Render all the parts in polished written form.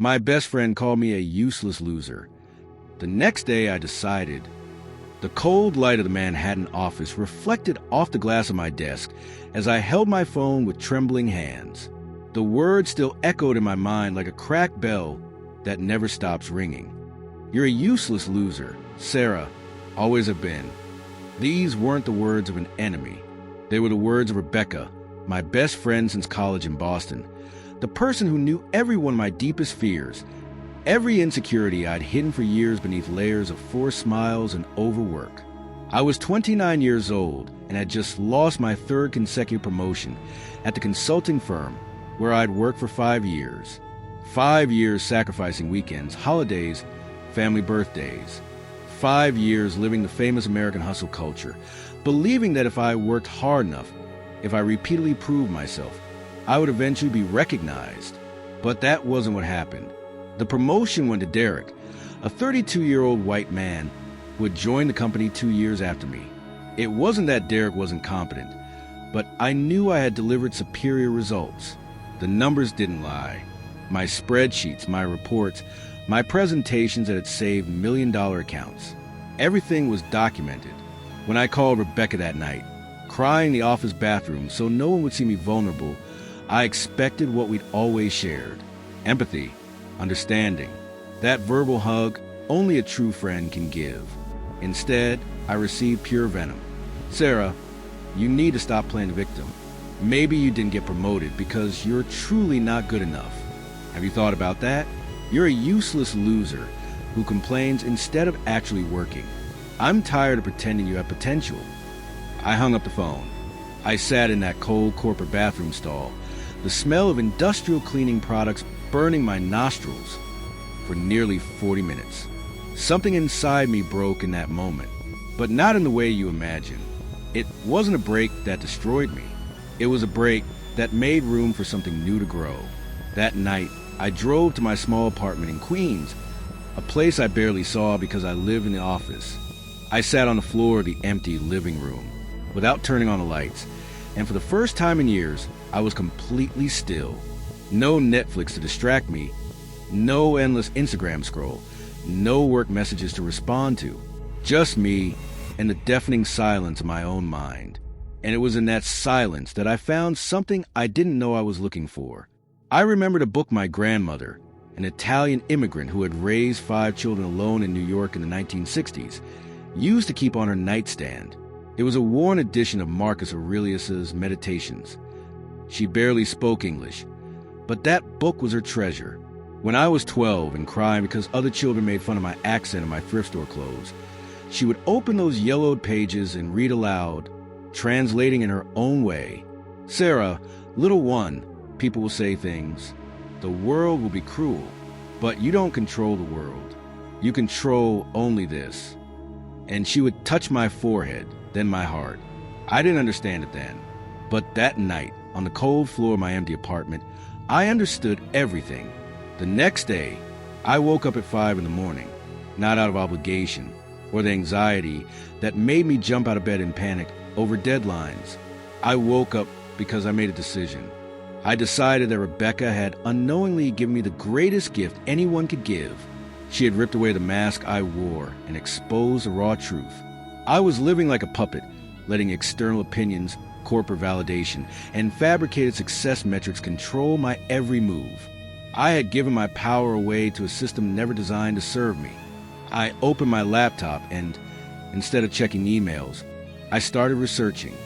My best friend called me a useless loser. The next day I decided. The cold light of the Manhattan office reflected off the glass of my desk as I held my phone with trembling hands. The words still echoed in my mind like a cracked bell that never stops ringing. You're a useless loser, Sarah. Always have been. These weren't the words of an enemy. They were the words of Rebecca, my best friend since college in Boston, the person who knew every one of my deepest fears, every insecurity I'd hidden for years beneath layers of forced smiles and overwork. I was 29 years old and had just lost my third consecutive promotion at the consulting firm where I'd worked for 5 years. 5 years sacrificing weekends, holidays, family birthdays. 5 years living the famous American hustle culture, believing that if I worked hard enough, if I repeatedly proved myself, I would eventually be recognized. But that wasn't what happened. The promotion went to Derek, a 32-year-old white man who had joined the company 2 years after me. It wasn't that Derek wasn't competent, but I knew I had delivered superior results. The numbers didn't lie. My spreadsheets, my reports, my presentations that had saved million-dollar accounts. Everything was documented. When I called Rebecca that night, crying in the office bathroom so no one would see me vulnerable, I expected what we'd always shared. Empathy, understanding, that verbal hug only a true friend can give. Instead, I received pure venom. Sarah, you need to stop playing the victim. Maybe you didn't get promoted because you're truly not good enough. Have you thought about that? You're a useless loser who complains instead of actually working. I'm tired of pretending you have potential. I hung up the phone. I sat in that cold corporate bathroom stall, the smell of industrial cleaning products burning my nostrils for nearly 40 minutes. Something inside me broke in that moment, but not in the way you imagine. It wasn't a break that destroyed me. It was a break that made room for something new to grow. That night, I drove to my small apartment in Queens, a place I barely saw because I lived in the office. I sat on the floor of the empty living room without turning on the lights, and for the first time in years, I was completely still. No Netflix to distract me, no endless Instagram scroll, no work messages to respond to, just me and the deafening silence of my own mind. And it was in that silence that I found something I didn't know I was looking for. I remembered a book my grandmother, an Italian immigrant who had raised 5 children alone in New York in the 1960s, used to keep on her nightstand. It was a worn edition of Marcus Aurelius's Meditations. She barely spoke English, but that book was her treasure. When I was 12 and crying because other children made fun of my accent and my thrift store clothes, she would open those yellowed pages and read aloud, translating in her own way. Sarah, little one, people will say things. The world will be cruel, but you don't control the world. You control only this. And she would touch my forehead, then my heart. I didn't understand it then, but that night, on the cold floor of my empty apartment, I understood everything. The next day, I woke up at 5 in the morning, not out of obligation or the anxiety that made me jump out of bed in panic over deadlines. I woke up because I made a decision. I decided that Rebecca had unknowingly given me the greatest gift anyone could give. She had ripped away the mask I wore and exposed the raw truth. I was living like a puppet, letting external opinions, corporate validation, and fabricated success metrics control my every move. I had given my power away to a system never designed to serve me. I opened my laptop and, instead of checking emails, I started researching.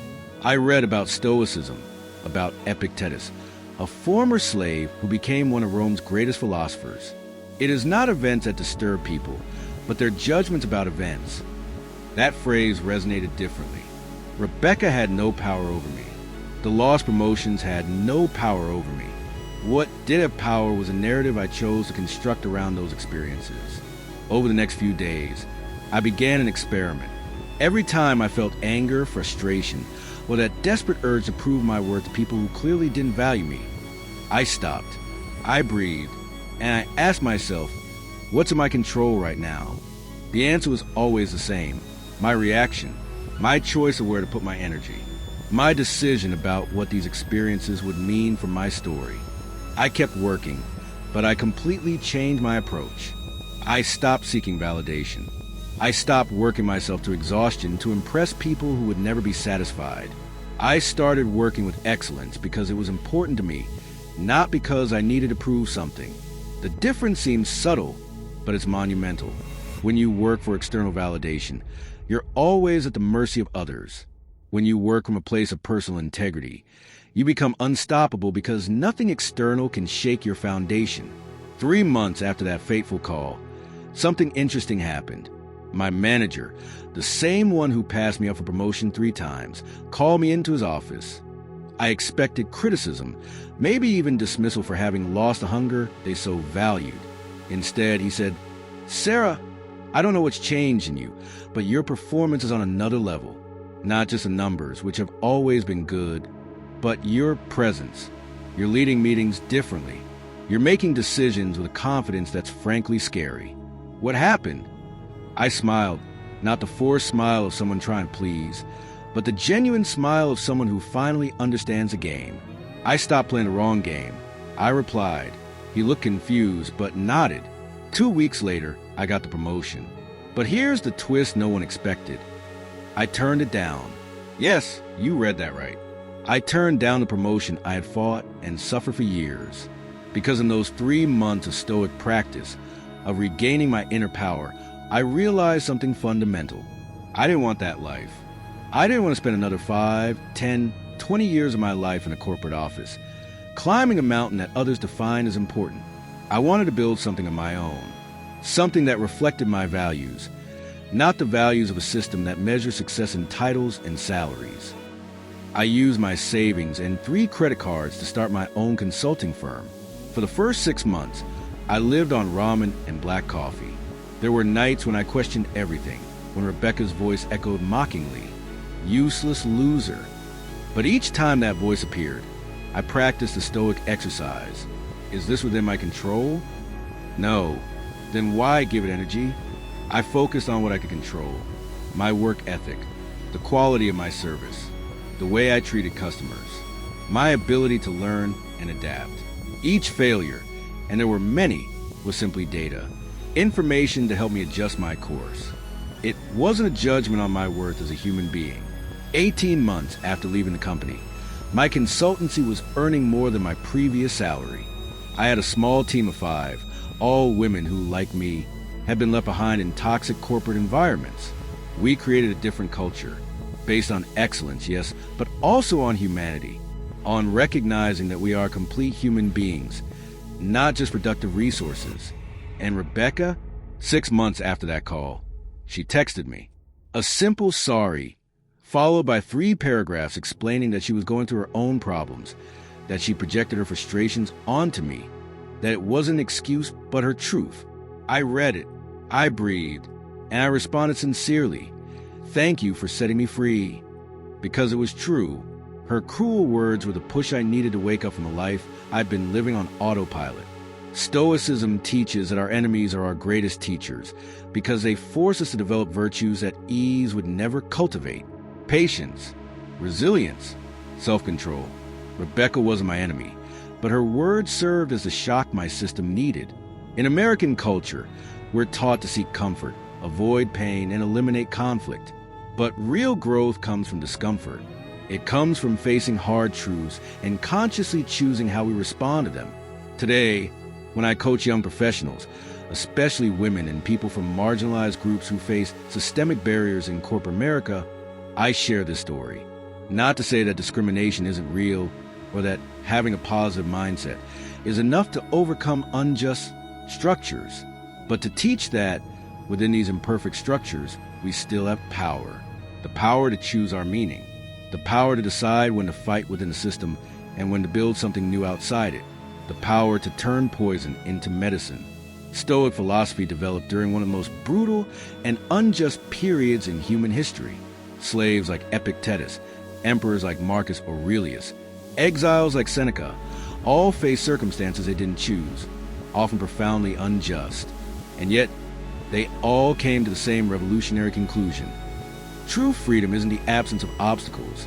I read about Stoicism, about Epictetus, a former slave who became one of Rome's greatest philosophers. It is not events that disturb people, but their judgments about events. That phrase resonated differently. Rebecca had no power over me. The lost promotions had no power over me. What did have power was a narrative I chose to construct around those experiences. Over the next few days, I began an experiment. Every time I felt anger, frustration, or that desperate urge to prove my worth to people who clearly didn't value me, I stopped, I breathed, and I asked myself, what's in my control right now? The answer was always the same: my reaction, my choice of where to put my energy, my decision about what these experiences would mean for my story. I kept working, But I completely changed my approach. I stopped seeking validation. I stopped working myself to exhaustion to impress people who would never be satisfied. I started working with excellence because it was important to me, not because I needed to prove something. The difference seems subtle, but it's monumental. When you work for external validation, you're always at the mercy of others. When you work from a place of personal integrity, you become unstoppable because nothing external can shake your foundation. 3 months after that fateful call, something interesting happened. My manager, the same one who passed me up for promotion 3 times, called me into his office. I expected criticism, maybe even dismissal for having lost the hunger they so valued. Instead, he said, "Sarah, I don't know what's changed in you, but your performance is on another level. Not just the numbers, which have always been good, but your presence. You're leading meetings differently. You're making decisions with a confidence that's frankly scary." What happened? I smiled, not the forced smile of someone trying to please, but the genuine smile of someone who finally understands the game. I stopped playing the wrong game. I replied. He looked confused, but nodded. 2 weeks later, I got the promotion. But here's the twist no one expected. I turned it down. Yes, you read that right. I turned down the promotion I had fought and suffered for years. Because in those 3 months of stoic practice, of regaining my inner power, I realized something fundamental. I didn't want that life. I didn't want to spend another 5, 10, 20 years of my life in a corporate office, climbing a mountain that others define as important. I wanted to build something of my own, something that reflected my values, not the values of a system that measures success in titles and salaries. I used my savings and 3 credit cards to start my own consulting firm. For the first 6 months, I lived on ramen and black coffee. There were nights when I questioned everything, when Rebecca's voice echoed mockingly, "Useless loser." But each time that voice appeared, I practiced the stoic exercise. Is this within my control? No. Then why give it energy? I focused on what I could control: my work ethic, the quality of my service, the way I treated customers, my ability to learn and adapt. Each failure, and there were many, was simply data, information to help me adjust my course. It wasn't a judgment on my worth as a human being. 18 months after leaving the company, my consultancy was earning more than my previous salary. I had a small team of 5, all women who, like me, had been left behind in toxic corporate environments. We created a different culture, based on excellence, yes, but also on humanity, on recognizing that we are complete human beings, not just productive resources. And Rebecca, 6 months after that call, she texted me. A simple sorry, followed by 3 paragraphs explaining that she was going through her own problems, that she projected her frustrations onto me, that it wasn't an excuse but her truth. I read it, I breathed, and I responded sincerely. "Thank you for setting me free." Because it was true. Her cruel words were the push I needed to wake up from a life I'd been living on autopilot. Stoicism teaches that our enemies are our greatest teachers because they force us to develop virtues that ease would never cultivate. Patience, resilience, self-control. Rebecca wasn't my enemy, but her words served as the shock my system needed. In American culture, we're taught to seek comfort, avoid pain, and eliminate conflict. But real growth comes from discomfort. It comes from facing hard truths and consciously choosing how we respond to them. Today, when I coach young professionals, especially women and people from marginalized groups who face systemic barriers in corporate America, I share this story. Not to say that discrimination isn't real or that having a positive mindset is enough to overcome unjust structures, but to teach that within these imperfect structures, we still have power. The power to choose our meaning. The power to decide when to fight within the system and when to build something new outside it. The power to turn poison into medicine. Stoic philosophy developed during one of the most brutal and unjust periods in human history. Slaves like Epictetus, emperors like Marcus Aurelius, exiles like Seneca, all faced circumstances they didn't choose, often profoundly unjust. And yet, they all came to the same revolutionary conclusion. True freedom isn't the absence of obstacles.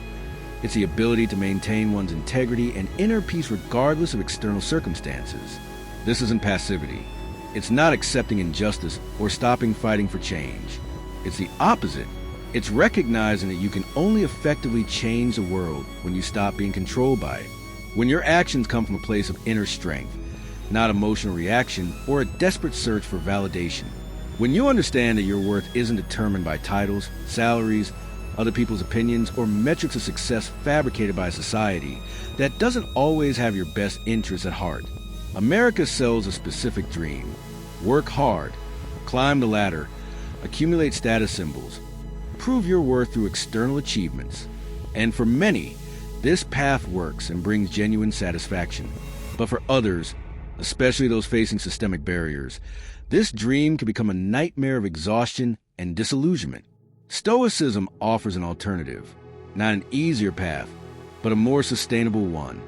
It's the ability to maintain one's integrity and inner peace regardless of external circumstances. This isn't passivity. It's not accepting injustice or stopping fighting for change. It's the opposite. It's recognizing that you can only effectively change the world when you stop being controlled by it. When your actions come from a place of inner strength, not emotional reaction or a desperate search for validation. When you understand that your worth isn't determined by titles, salaries, other people's opinions, or metrics of success fabricated by society that doesn't always have your best interests at heart. America sells a specific dream. Work hard, climb the ladder, accumulate status symbols, prove your worth through external achievements. And for many, this path works and brings genuine satisfaction. But for others, especially those facing systemic barriers, this dream can become a nightmare of exhaustion and disillusionment. Stoicism offers an alternative, not an easier path, but a more sustainable one,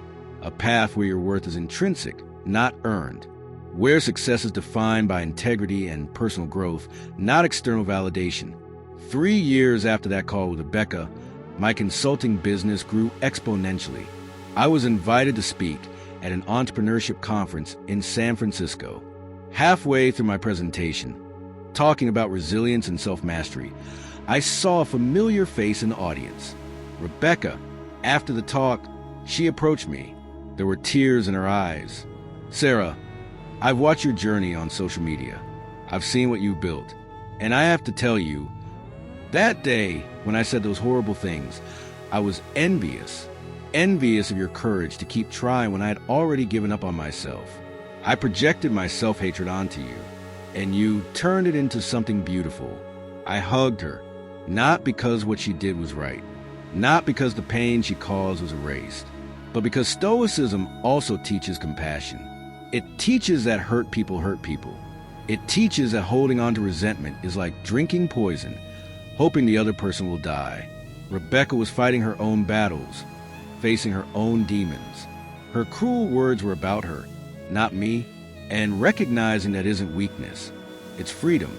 a path where your worth is intrinsic, not earned, where success is defined by integrity and personal growth, not external validation. 3 years after that call with Rebecca, my consulting business grew exponentially. I was invited to speak at an entrepreneurship conference in San Francisco. Halfway through my presentation, talking about resilience and self-mastery, I saw a familiar face in the audience. Rebecca. After the talk, she approached me. There were tears in her eyes. "Sarah, I've watched your journey on social media. I've seen what you've built. And I have to tell you, that day when I said those horrible things, I was envious of your courage to keep trying when I had already given up on myself. I projected my self-hatred onto you, and you turned it into something beautiful." I hugged her, not because what she did was right, not because the pain she caused was erased, but because Stoicism also teaches compassion. It teaches that hurt people. It teaches that holding on to resentment is like drinking poison, hoping the other person will die. Rebecca was fighting her own battles, facing her own demons. Her cruel words were about her, not me, and recognizing that isn't weakness, it's freedom.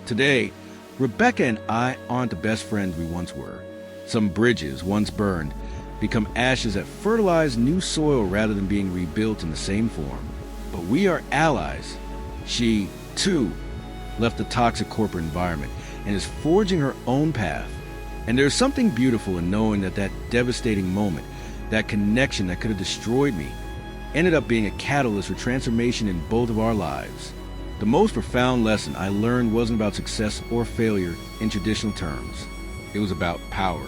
Today, Rebecca and I aren't the best friends we once were. Some bridges, once burned, become ashes that fertilize new soil rather than being rebuilt in the same form. But we are allies. She, too, left the toxic corporate environment and is forging her own path. And there's something beautiful in knowing that that devastating moment, that connection that could have destroyed me, ended up being a catalyst for transformation in both of our lives. The most profound lesson I learned wasn't about success or failure in traditional terms. It was about power.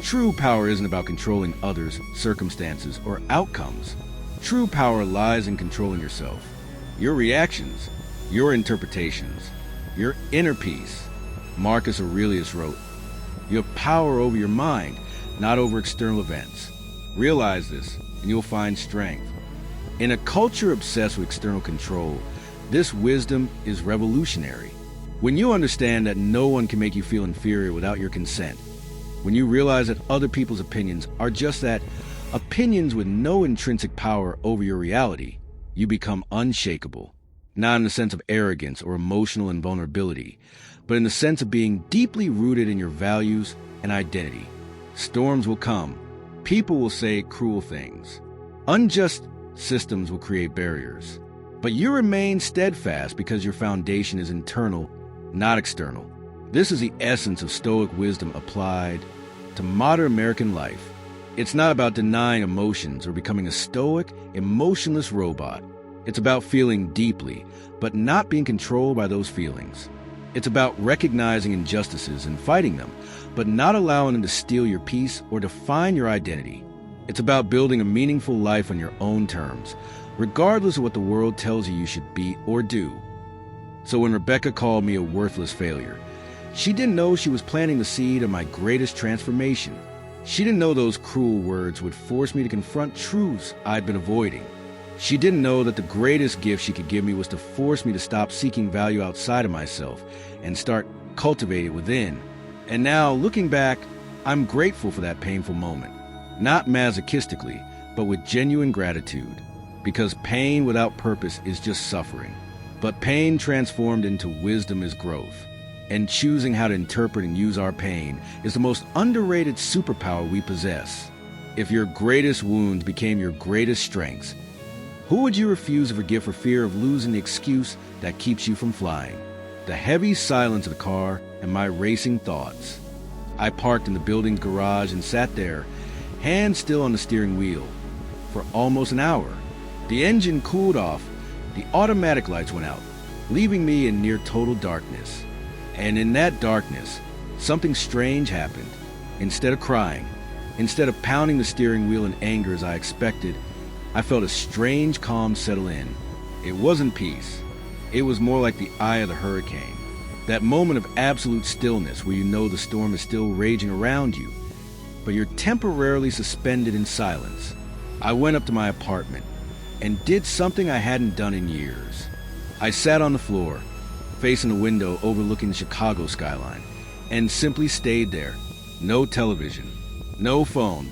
True power isn't about controlling others, circumstances, or outcomes. True power lies in controlling yourself, your reactions, your interpretations, your inner peace. Marcus Aurelius wrote, "You have power over your mind, not over external events. Realize this, and you'll find strength." In a culture obsessed with external control, this wisdom is revolutionary. When you understand that no one can make you feel inferior without your consent, when you realize that other people's opinions are just that, opinions with no intrinsic power over your reality, you become unshakable. Not in the sense of arrogance or emotional invulnerability, but in the sense of being deeply rooted in your values and identity. Storms will come. People will say cruel things. Unjust systems will create barriers. But you remain steadfast because your foundation is internal, not external. This is the essence of Stoic wisdom applied to modern American life. It's not about denying emotions or becoming a stoic, emotionless robot. It's about feeling deeply, but not being controlled by those feelings. It's about recognizing injustices and fighting them, but not allowing them to steal your peace or define your identity. It's about building a meaningful life on your own terms, regardless of what the world tells you should be or do. So when Rebecca called me a worthless failure, she didn't know she was planting the seed of my greatest transformation. She didn't know those cruel words would force me to confront truths I'd been avoiding. She didn't know that the greatest gift she could give me was to force me to stop seeking value outside of myself and start cultivating it within. And now, looking back, I'm grateful for that painful moment. Not masochistically, but with genuine gratitude. Because pain without purpose is just suffering. But pain transformed into wisdom is growth. And choosing how to interpret and use our pain is the most underrated superpower we possess. If your greatest wounds became your greatest strengths, Who would you refuse to forgive for fear of losing the excuse that keeps you from flying? The heavy silence of the car and my racing thoughts. I parked in the building's garage and sat there, hands still on the steering wheel, for almost an hour. The engine cooled off, the automatic lights went out, leaving me in near total darkness. And in that darkness, something strange happened. Instead of crying, instead of pounding the steering wheel in anger as I expected, I felt a strange calm settle in. It wasn't peace. It was more like the eye of the hurricane. That moment of absolute stillness where you know the storm is still raging around you, but you're temporarily suspended in silence. I went up to my apartment and did something I hadn't done in years. I sat on the floor, facing a window overlooking the Chicago skyline, and simply stayed there. No television, no phone,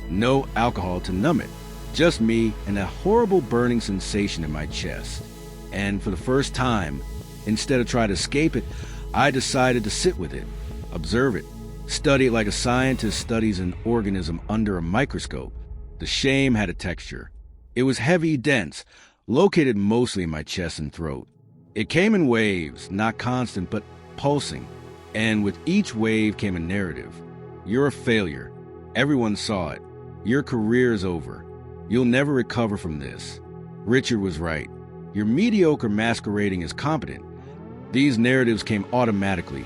no alcohol to numb it. Just me and that horrible burning sensation in my chest. And for the first time, instead of trying to escape it, I decided to sit with it, observe it, study it like a scientist studies an organism under a microscope. The shame had a texture. It was heavy, dense, located mostly in my chest and throat. It came in waves, not constant, but pulsing. And with each wave came a narrative. You're a failure. Everyone saw it. Your career is over. You'll never recover from this. Richard was right. You're mediocre masquerading as competent. These narratives came automatically,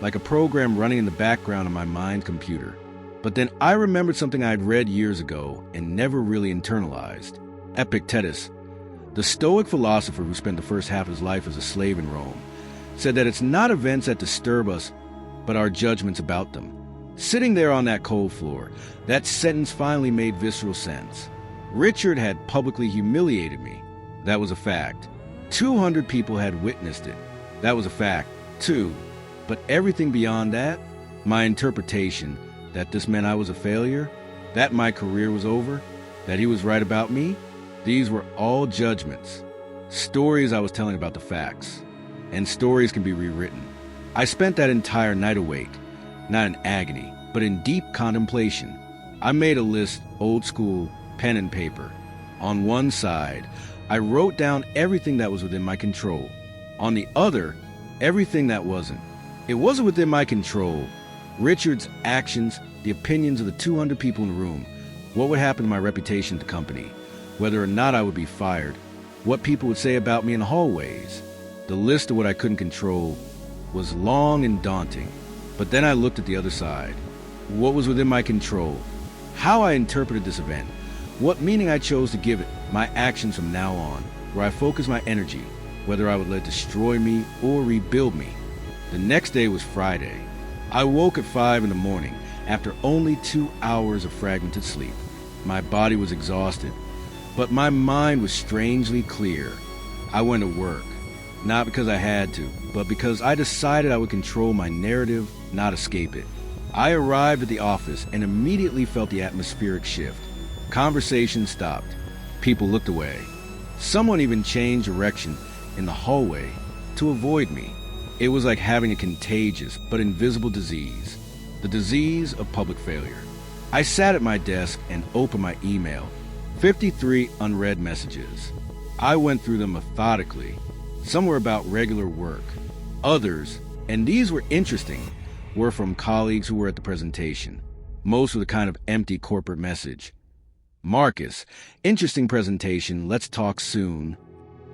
like a program running in the background of my mind computer. But then I remembered something I had read years ago and never really internalized. Epictetus, the Stoic philosopher who spent the first half of his life as a slave in Rome, said that it's not events that disturb us, but our judgments about them. Sitting there on that cold floor, that sentence finally made visceral sense. Richard had publicly humiliated me. That was a fact. 200 people had witnessed it. That was a fact, too. But everything beyond that, my interpretation that this meant I was a failure, that my career was over, that he was right about me, these were all judgments. Stories I was telling about the facts. And stories can be rewritten. I spent that entire night awake, not in agony, but in deep contemplation. I made a list, old school, pen and paper. On one side, I wrote down everything that was within my control. On the other, everything that wasn't. It wasn't within my control. Richard's actions, the opinions of the 200 people in the room, what would happen to my reputation at the company, whether or not I would be fired, what people would say about me in the hallways. The list of what I couldn't control was long and daunting. But then I looked at the other side. What was within my control? How I interpreted this event? What meaning I chose to give it, my actions from now on, where I focus my energy, whether I would let it destroy me or rebuild me. The next day was Friday. I woke at 5 in the morning after only 2 hours of fragmented sleep. My body was exhausted, but my mind was strangely clear. I went to work, not because I had to, but because I decided I would control my narrative, not escape it. I arrived at the office and immediately felt the atmospheric shift. Conversation stopped. People looked away. Someone even changed direction in the hallway to avoid me. It was like having a contagious but invisible disease, the disease of public failure. I sat at my desk and opened my email, 53 unread messages. I went through them methodically. Some were about regular work. Others, and these were interesting, were from colleagues who were at the presentation. Most were the kind of empty corporate message. Marcus, interesting presentation, let's talk soon.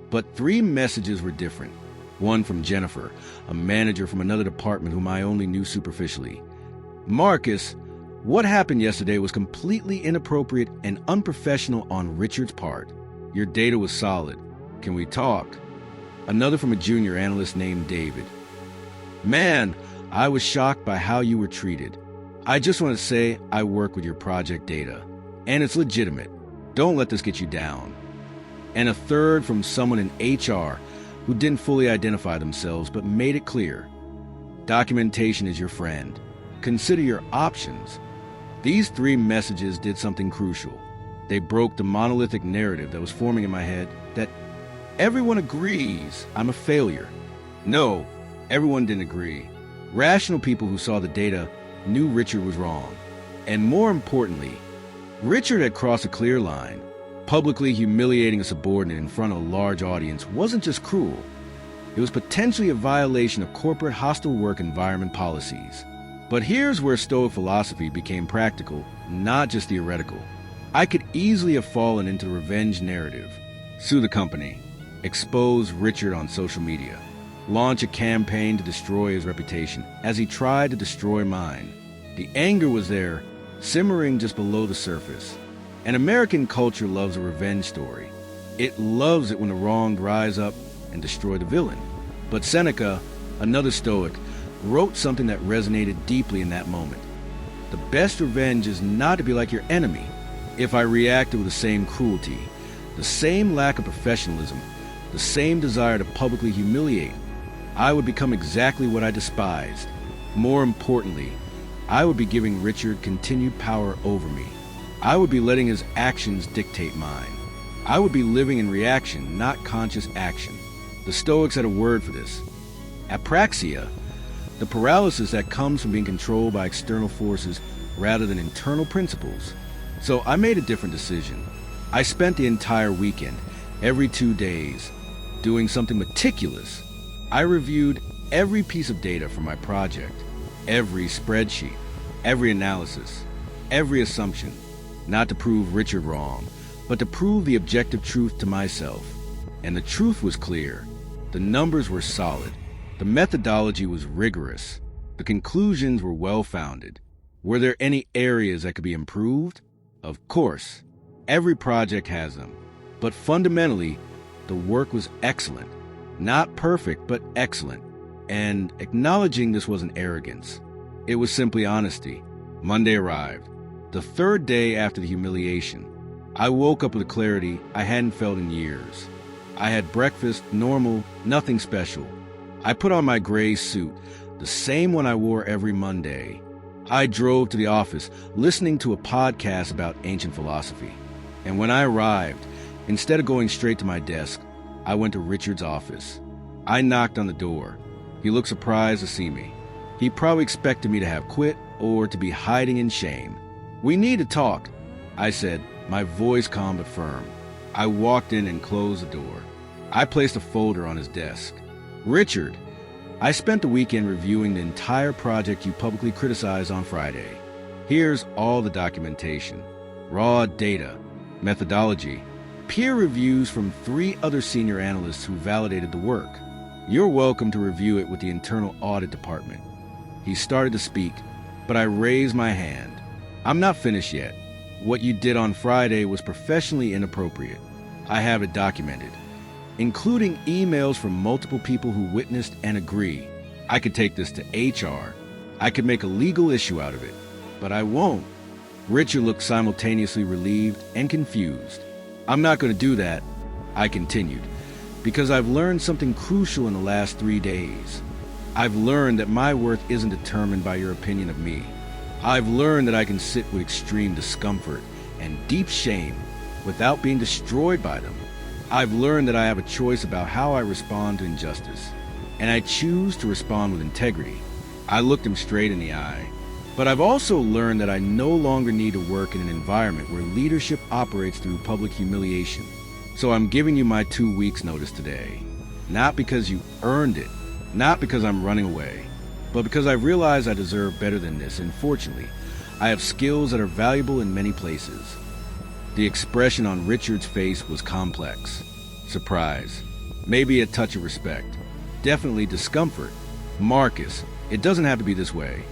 But 3 messages were different. One from Jennifer, a manager from another department whom I only knew superficially. Marcus, what happened yesterday was completely inappropriate and unprofessional on Richard's part. Your data was solid. Can we talk? Another from a junior analyst named David. Man, I was shocked by how you were treated. I just want to say I work with your project data, and it's legitimate. Don't let this get you down. And a third from someone in HR who didn't fully identify themselves but made it clear. Documentation is your friend. Consider your options. These 3 messages did something crucial. They broke the monolithic narrative that was forming in my head that everyone agrees I'm a failure. No, everyone didn't agree. Rational people who saw the data knew Richard was wrong. And more importantly, Richard had crossed a clear line. Publicly humiliating a subordinate in front of a large audience wasn't just cruel, it was potentially a violation of corporate hostile work environment policies. But here's where Stoic philosophy became practical, not just theoretical. I could easily have fallen into the revenge narrative, sue the company, expose Richard on social media, launch a campaign to destroy his reputation as he tried to destroy mine. The anger was there, simmering just below the surface. And American culture loves a revenge story. It loves it when the wronged rise up and destroy the villain. But Seneca, another Stoic, wrote something that resonated deeply in that moment. The best revenge is not to be like your enemy. If I reacted with the same cruelty, the same lack of professionalism, the same desire to publicly humiliate, I would become exactly what I despised. More importantly, I would be giving Richard continued power over me. I would be letting his actions dictate mine. I would be living in reaction, not conscious action. The Stoics had a word for this: apraxia, the paralysis that comes from being controlled by external forces rather than internal principles. So I made a different decision. I spent the entire weekend, every 2 days, doing something meticulous. I reviewed every piece of data for my project, every spreadsheet, every analysis, every assumption, not to prove Richard wrong, but to prove the objective truth to myself. And the truth was clear. The numbers were solid. The methodology was rigorous. The conclusions were well-founded. Were there any areas that could be improved? Of course. Every project has them. But fundamentally, the work was excellent. Not perfect, but excellent. And acknowledging this wasn't arrogance. It was simply honesty. Monday arrived, the third day after the humiliation. I woke up with a clarity I hadn't felt in years. I had breakfast, normal, nothing special. I put on my gray suit, the same one I wore every Monday. I drove to the office, listening to a podcast about ancient philosophy. And when I arrived, instead of going straight to my desk, I went to Richard's office. I knocked on the door. He looked surprised to see me. He probably expected me to have quit or to be hiding in shame. "We need to talk," I said, my voice calm but firm. I walked in and closed the door. I placed a folder on his desk. "Richard, I spent the weekend reviewing the entire project you publicly criticized on Friday. Here's all the documentation, raw data, methodology, peer reviews from 3 other senior analysts who validated the work. You're welcome to review it with the internal audit department." He started to speak, but I raised my hand. "I'm not finished yet. What you did on Friday was professionally inappropriate. I have it documented, including emails from multiple people who witnessed and agree. I could take this to HR. I could make a legal issue out of it, but I won't." Richard looked simultaneously relieved and confused. "I'm not going to do that," I continued, "because I've learned something crucial in the last 3 days. I've learned that my worth isn't determined by your opinion of me. I've learned that I can sit with extreme discomfort and deep shame without being destroyed by them. I've learned that I have a choice about how I respond to injustice, and I choose to respond with integrity." I looked him straight in the eye. "But I've also learned that I no longer need to work in an environment where leadership operates through public humiliation. So I'm giving you my 2 weeks notice today. Not because you earned it, not because I'm running away, but because I realize I deserve better than this, and fortunately, I have skills that are valuable in many places." The expression on Richard's face was complex. Surprise, maybe a touch of respect, definitely discomfort. "Marcus, it doesn't have to be this way.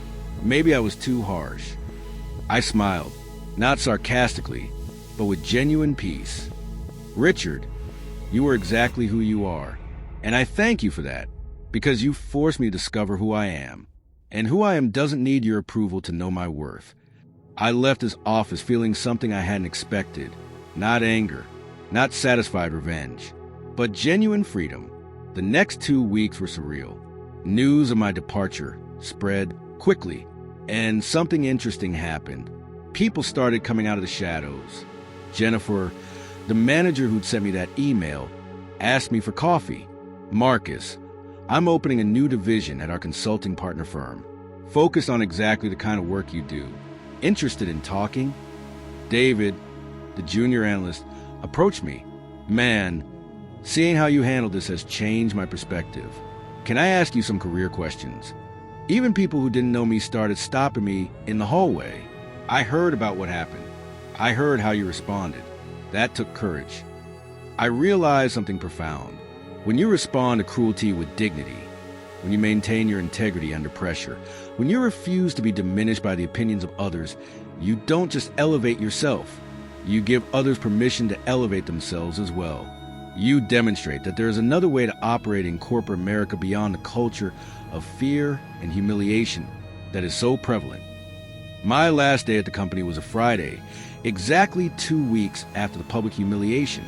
Maybe I was too harsh." I smiled, not sarcastically, but with genuine peace. "Richard, you are exactly who you are, and I thank you for that, because you forced me to discover who I am. And who I am doesn't need your approval to know my worth." I left his office feeling something I hadn't expected. Not anger, not satisfied revenge, but genuine freedom. The next 2 weeks were surreal. News of my departure spread quickly, and something interesting happened. People started coming out of the shadows. Jennifer, the manager who'd sent me that email, asked me for coffee. "Marcus, I'm opening a new division at our consulting partner firm, focused on exactly the kind of work you do. Interested in talking?" David, the junior analyst, approached me. Man, seeing how you handled this has changed my perspective. Can I ask you some career questions? Even people who didn't know me started stopping me in the hallway. I heard about what happened. I heard how you responded. That took courage. I realized something profound. When you respond to cruelty with dignity, when you maintain your integrity under pressure, when you refuse to be diminished by the opinions of others, you don't just elevate yourself. You give others permission to elevate themselves as well. You demonstrate that there is another way to operate in corporate America beyond the culture of fear and humiliation that is so prevalent. My last day at the company was a Friday, exactly 2 weeks after the public humiliation.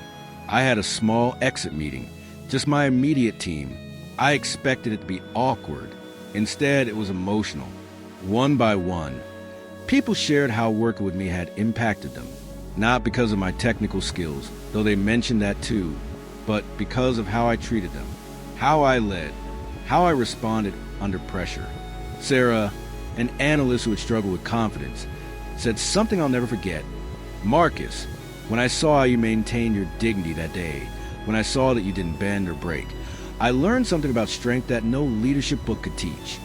I had a small exit meeting, just my immediate team. I expected it to be awkward. Instead, it was emotional. One by one, people shared how working with me had impacted them, not because of my technical skills, though they mentioned that too, but because of how I treated them, how I led, how I responded under pressure. Sarah, an analyst who had struggled with confidence, said something I'll never forget. Marcus, when I saw how you maintained your dignity that day, when I saw that you didn't bend or break, I learned something about strength that no leadership book could teach.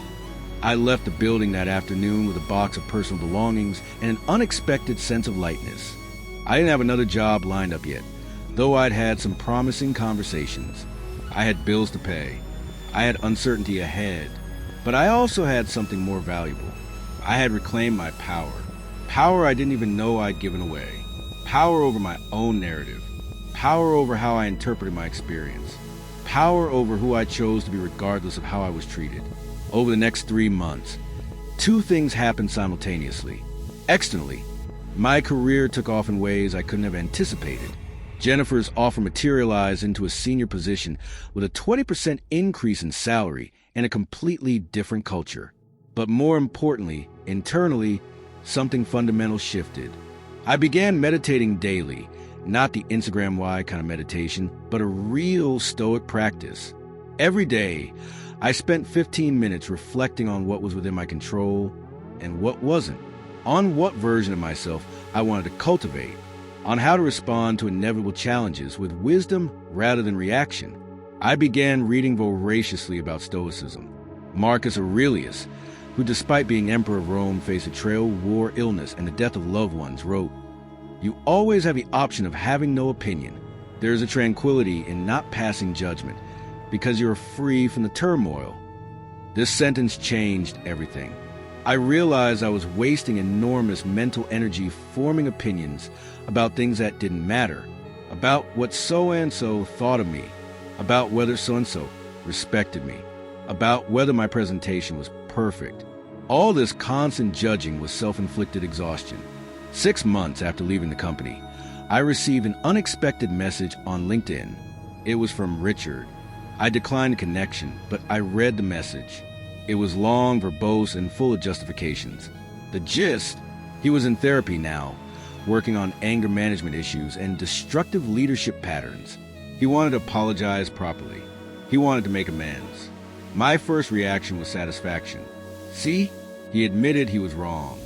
I left the building that afternoon with a box of personal belongings and an unexpected sense of lightness. I didn't have another job lined up yet, though I'd had some promising conversations. I had bills to pay. I had uncertainty ahead. But I also had something more valuable. I had reclaimed my power. Power I didn't even know I'd given away. Power over my own narrative. Power over how I interpreted my experience. Power over who I chose to be regardless of how I was treated. Over the next 3 months, 2 things happened simultaneously. Externally, my career took off in ways I couldn't have anticipated. Jennifer's offer materialized into a senior position with a 20% increase in salary and a completely different culture. But more importantly, internally, something fundamental shifted. I began meditating daily, not the Instagram-wide kind of meditation, but a real Stoic practice. Every day, I spent 15 minutes reflecting on what was within my control and what wasn't, on what version of myself I wanted to cultivate, on how to respond to inevitable challenges with wisdom rather than reaction. I began reading voraciously about Stoicism. Marcus Aurelius, who despite being Emperor of Rome faced betrayal, war, illness, and the death of loved ones, wrote, "You always have the option of having no opinion. There is a tranquility in not passing judgment, because you are free from the turmoil." This sentence changed everything. I realized I was wasting enormous mental energy forming opinions about things that didn't matter, about what so-and-so thought of me, about whether so-and-so respected me, about whether my presentation was perfect. All this constant judging was self-inflicted exhaustion. 6 months after leaving the company, I received an unexpected message on LinkedIn. It was from Richard. I declined the connection, but I read the message. It was long, verbose, and full of justifications. The gist: he was in therapy now, working on anger management issues and destructive leadership patterns. He wanted to apologize properly. He wanted to make amends. My first reaction was satisfaction. See, he admitted he was wrong.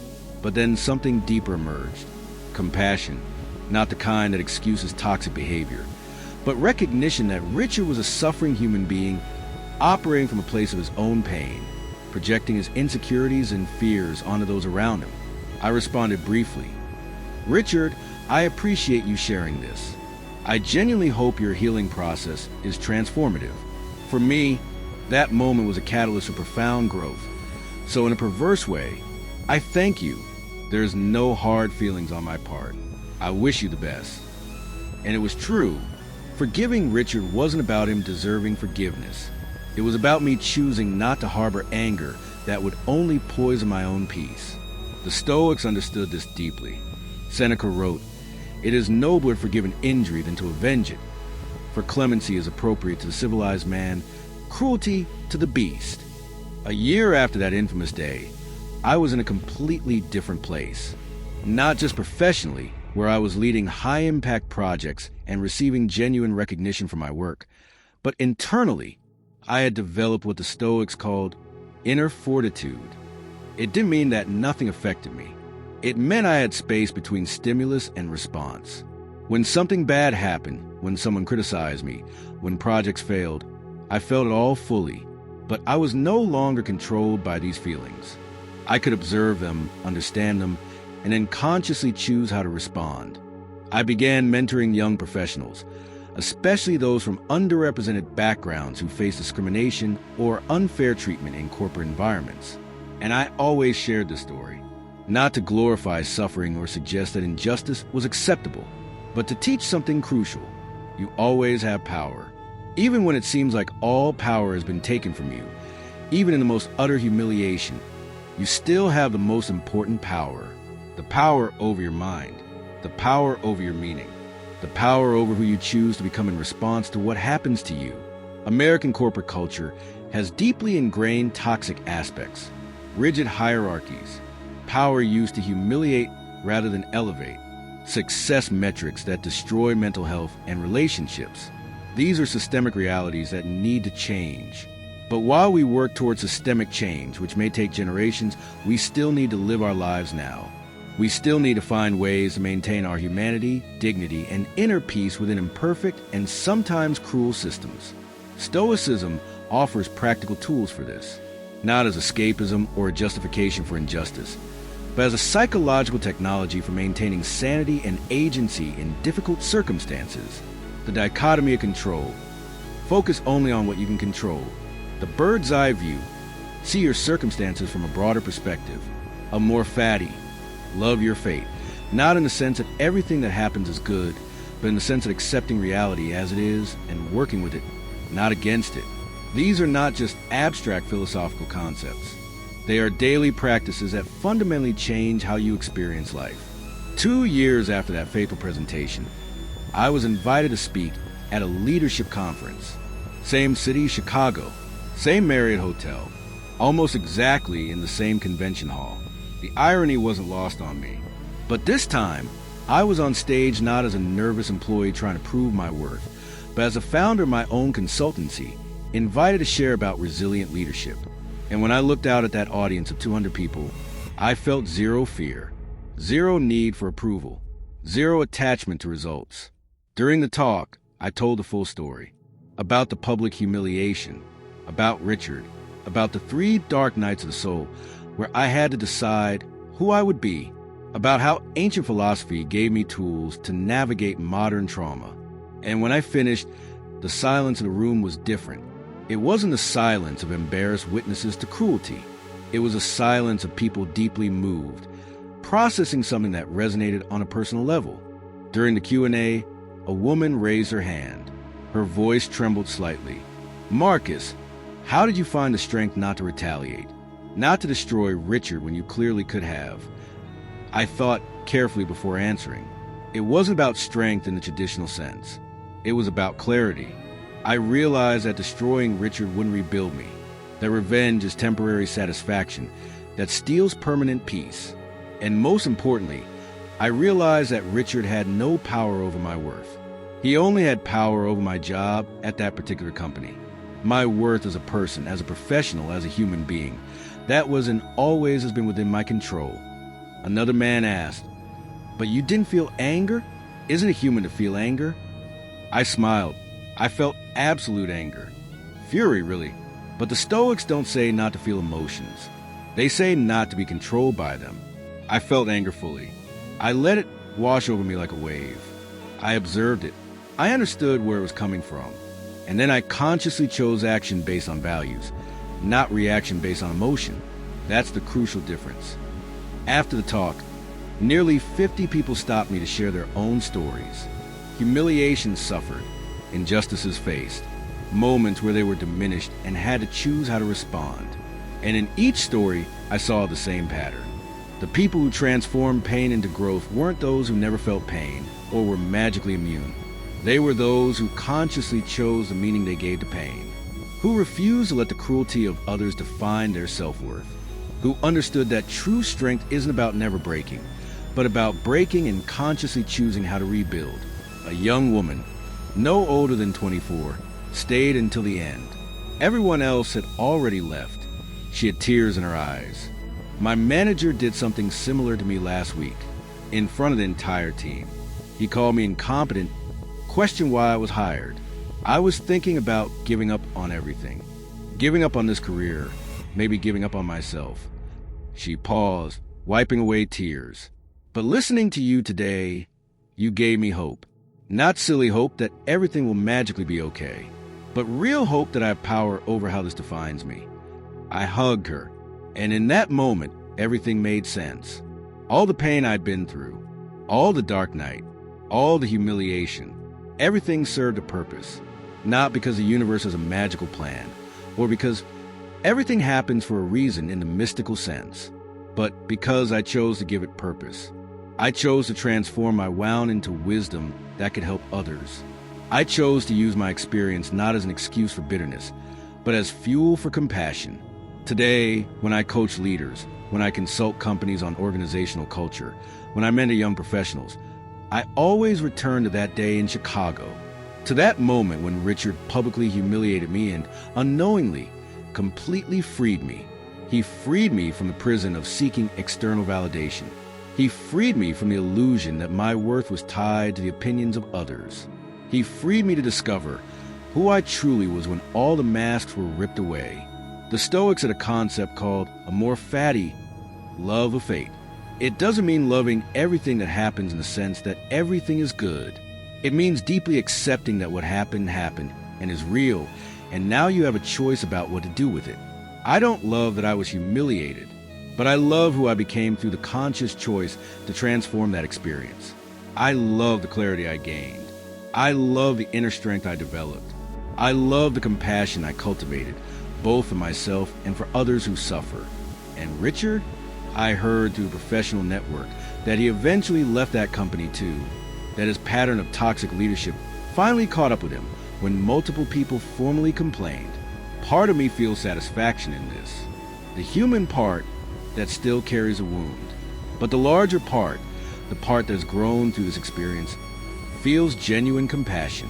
But then something deeper emerged. Compassion, not the kind that excuses toxic behavior, but recognition that Richard was a suffering human being operating from a place of his own pain, projecting his insecurities and fears onto those around him. I responded briefly, "Richard, I appreciate you sharing this. I genuinely hope your healing process is transformative." For me, that moment was a catalyst for profound growth. So in a perverse way, I thank you. There's no hard feelings on my part. I wish you the best. And it was true. Forgiving Richard wasn't about him deserving forgiveness. It was about me choosing not to harbor anger that would only poison my own peace. The Stoics understood this deeply. Seneca wrote, "It is nobler to forgive an injury than to avenge it. For clemency is appropriate to the civilized man, cruelty to the beast." A year after that infamous day, I was in a completely different place. Not just professionally, where I was leading high-impact projects and receiving genuine recognition for my work, but internally, I had developed what the Stoics called inner fortitude. It didn't mean that nothing affected me. It meant I had space between stimulus and response. When something bad happened, when someone criticized me, when projects failed, I felt it all fully, but I was no longer controlled by these feelings. I could observe them, understand them, and then consciously choose how to respond. I began mentoring young professionals, especially those from underrepresented backgrounds who face discrimination or unfair treatment in corporate environments. And I always shared this story, not to glorify suffering or suggest that injustice was acceptable, but to teach something crucial. You always have power. Even when it seems like all power has been taken from you, even in the most utter humiliation, you still have the most important power. The power over your mind, the power over your meaning, the power over who you choose to become in response to what happens to you. American corporate culture has deeply ingrained toxic aspects, rigid hierarchies, power used to humiliate rather than elevate, success metrics that destroy mental health and relationships. These are systemic realities that need to change. But while we work towards systemic change, which may take generations, we still need to live our lives now. We still need to find ways to maintain our humanity, dignity, and inner peace within imperfect and sometimes cruel systems. Stoicism offers practical tools for this, not as escapism or a justification for injustice, but as a psychological technology for maintaining sanity and agency in difficult circumstances. The dichotomy of control. Focus only on what you can control. The bird's eye view. See your circumstances from a broader perspective. A more fatty. Love your fate. Not in the sense that everything that happens is good, but in the sense of accepting reality as it is and working with it, not against it. These are not just abstract philosophical concepts. They are daily practices that fundamentally change how you experience life. 2 years after that fateful presentation, I was invited to speak at a leadership conference. Same city, Chicago. Same Marriott hotel. Almost exactly in the same convention hall. The irony wasn't lost on me. But this time, I was on stage not as a nervous employee trying to prove my worth, but as a founder of my own consultancy, invited to share about resilient leadership. And when I looked out at that audience of 200 people, I felt zero fear, zero need for approval, zero attachment to results. During the talk, I told the full story about the public humiliation, about Richard, about the 3 dark nights of the soul where I had to decide who I would be, about how ancient philosophy gave me tools to navigate modern trauma. And when I finished, the silence in the room was different. It wasn't the silence of embarrassed witnesses to cruelty. It was a silence of people deeply moved, processing something that resonated on a personal level. During the Q&A, a woman raised her hand. Her voice trembled slightly. "Marcus, how did you find the strength not to retaliate? Not to destroy Richard when you clearly could have?" I thought carefully before answering. It wasn't about strength in the traditional sense. It was about clarity. I realized that destroying Richard wouldn't rebuild me, that revenge is temporary satisfaction that steals permanent peace. And most importantly, I realized that Richard had no power over my worth. He only had power over my job at that particular company. My worth as a person, as a professional, as a human being, that was and always has been within my control. Another man asked, "But you didn't feel anger? Isn't it human to feel anger?" I smiled. I felt absolute anger. Fury, really. But the Stoics don't say not to feel emotions. They say not to be controlled by them. I felt anger fully. I let it wash over me like a wave. I observed it. I understood where it was coming from. And then I consciously chose action based on values, not reaction based on emotion. That's the crucial difference. After the talk, nearly 50 people stopped me to share their own stories. Humiliation suffered, injustices faced, moments where they were diminished and had to choose how to respond. And in each story, I saw the same pattern. The people who transformed pain into growth weren't those who never felt pain or were magically immune. They were those who consciously chose the meaning they gave to pain, who refused to let the cruelty of others define their self-worth, who understood that true strength isn't about never breaking, but about breaking and consciously choosing how to rebuild. A young woman, no older than 24, stayed until the end. Everyone else had already left. She had tears in her eyes. My manager did something similar to me last week, in front of the entire team. He called me incompetent, questioned why I was hired. I was thinking about giving up on everything. Giving up on this career, maybe giving up on myself. She paused, wiping away tears. But listening to you today, you gave me hope. Not silly hope that everything will magically be okay, but real hope that I have power over how this defines me. I hugged her, and in that moment, everything made sense. All the pain I'd been through, all the dark night, all the humiliation, everything served a purpose. Not because the universe has a magical plan, or because everything happens for a reason in the mystical sense, but because I chose to give it purpose. I chose to transform my wound into wisdom that could help others. I chose to use my experience not as an excuse for bitterness, but as fuel for compassion. Today, when I coach leaders, when I consult companies on organizational culture, when I mentor young professionals, I always return to that day in Chicago, to that moment when Richard publicly humiliated me and unknowingly, completely freed me. He freed me from the prison of seeking external validation. He freed me from the illusion that my worth was tied to the opinions of others. He freed me to discover who I truly was when all the masks were ripped away. The Stoics had a concept called amor fati, love of fate. It doesn't mean loving everything that happens in the sense that everything is good. It means deeply accepting that what happened happened and is real, and now you have a choice about what to do with it. I don't love that I was humiliated, but I love who I became through the conscious choice to transform that experience. I love the clarity I gained. I love the inner strength I developed. I love the compassion I cultivated, both for myself and for others who suffer. And Richard, I heard through a professional network that he eventually left that company too, that his pattern of toxic leadership finally caught up with him when multiple people formally complained. Part of me feels satisfaction in this, the human part that still carries a wound. But the larger part, the part that's grown through this experience, feels genuine compassion,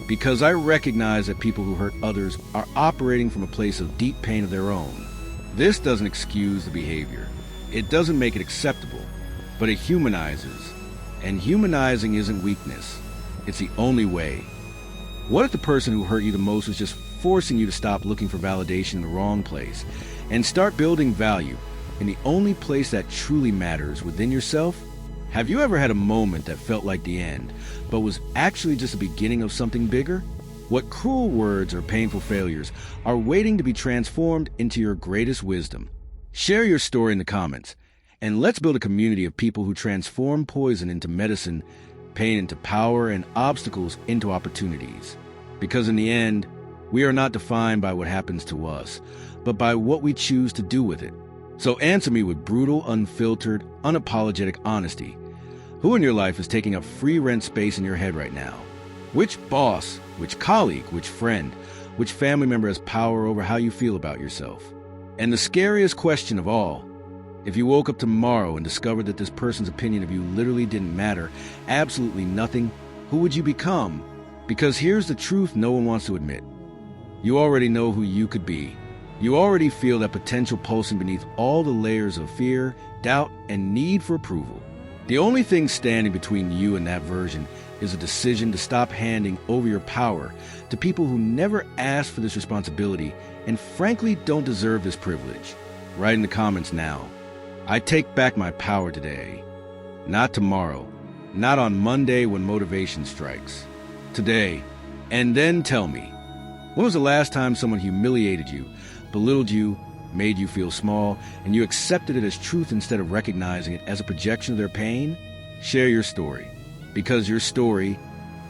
because I recognize that people who hurt others are operating from a place of deep pain of their own. This doesn't excuse the behavior. It doesn't make it acceptable, but it humanizes. And humanizing isn't weakness. It's the only way. What if the person who hurt you the most was just forcing you to stop looking for validation in the wrong place and start building value in the only place that truly matters, within yourself? Have you ever had a moment that felt like the end, but was actually just the beginning of something bigger? What cruel words or painful failures are waiting to be transformed into your greatest wisdom? Share your story in the comments, and let's build a community of people who transform poison into medicine, pain into power, and obstacles into opportunities. Because in the end, we are not defined by what happens to us, but by what we choose to do with it. So answer me with brutal, unfiltered, unapologetic honesty. Who in your life is taking up free rent space in your head right now? Which boss, which colleague, which friend, which family member has power over how you feel about yourself? And the scariest question of all, if you woke up tomorrow and discovered that this person's opinion of you literally didn't matter, absolutely nothing, who would you become? Because here's the truth no one wants to admit. You already know who you could be. You already feel that potential pulsing beneath all the layers of fear, doubt, and need for approval. The only thing standing between you and that version is a decision to stop handing over your power to people who never asked for this responsibility and frankly don't deserve this privilege. Write in the comments now. I take back my power today. Not tomorrow. Not on Monday when motivation strikes. Today. And then tell me, when was the last time someone humiliated you, belittled you, made you feel small, and you accepted it as truth instead of recognizing it as a projection of their pain? Share your story. Because your story,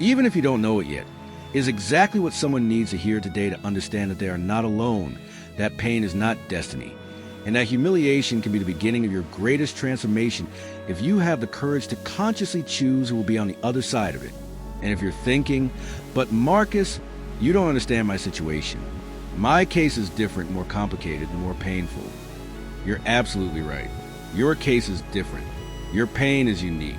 even if you don't know it yet, is exactly what someone needs to hear today to understand that they are not alone, that pain is not destiny, and that humiliation can be the beginning of your greatest transformation if you have the courage to consciously choose who will be on the other side of it. And if you're thinking, but Marcus, you don't understand my situation. My case is different, more complicated, and more painful. You're absolutely right. Your case is different. Your pain is unique.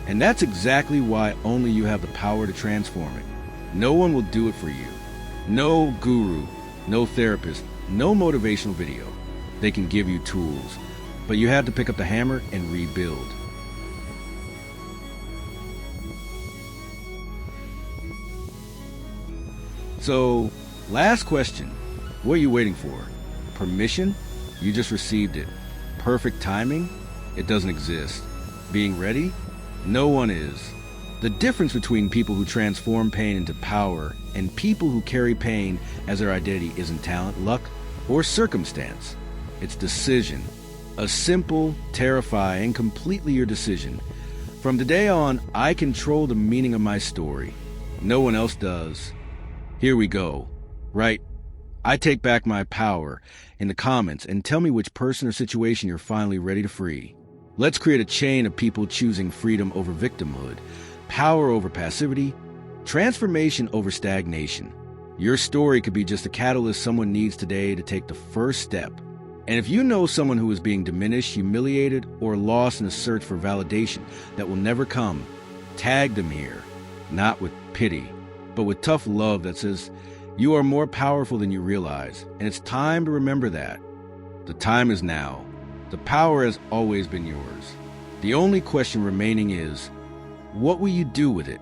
And that's exactly why only you have the power to transform it. No one will do it for you. No guru, no therapist, no motivational video. They can give you tools, but you have to pick up the hammer and rebuild. So, last question. What are you waiting for? Permission? You just received it. Perfect timing? It doesn't exist. Being ready? No one is. The difference between people who transform pain into power and people who carry pain as their identity isn't talent, luck, or circumstance. It's decision. A simple, terrifying, completely your decision. From today on, I control the meaning of my story. No one else does. Here we go. Right? I take back my power in the comments and tell me which person or situation you're finally ready to free. Let's create a chain of people choosing freedom over victimhood, power over passivity, transformation over stagnation. Your story could be just a catalyst someone needs today to take the first step. And if you know someone who is being diminished, humiliated, or lost in a search for validation that will never come, tag them here, not with pity, but with tough love that says, you are more powerful than you realize, and it's time to remember that. The time is now. The power has always been yours. The only question remaining is, what will you do with it?